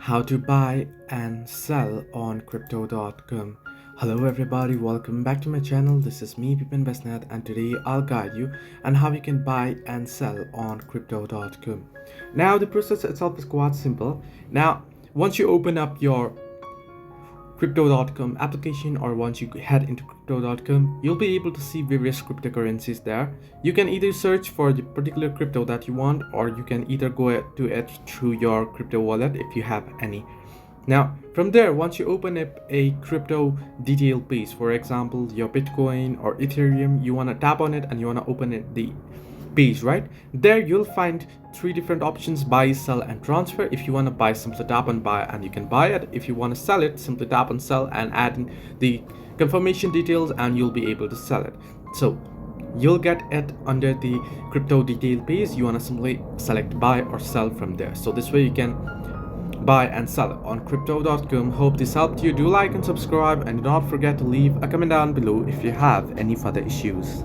how to buy and sell on crypto.com. Hello everybody, welcome back to my channel. This is me Bipin Basnet, and today I'll guide you on how you can buy and sell on crypto.com. Now the process itself is quite simple. Now once you open up your crypto.com application, or once you head into crypto.com, you'll be able to see various cryptocurrencies there. You can either search for the particular crypto that you want, or you can either go to it through your crypto wallet if you have any. Now from there, once you open up a crypto detail page, for example your Bitcoin or Ethereum, you want to tap on it and you want to open it the page. Right there you'll find three different options: buy, sell, and transfer. If you want to buy, simply tap on buy and you can buy it. If you want to sell it, simply tap on sell and add in the confirmation details and you'll be able to sell it. So you'll get it under the crypto detail page. You want to simply select buy or sell from there. So this way you can buy and sell on crypto.com. Hope this helped you. Do like and subscribe, and do not forget to leave a comment down below if you have any further issues.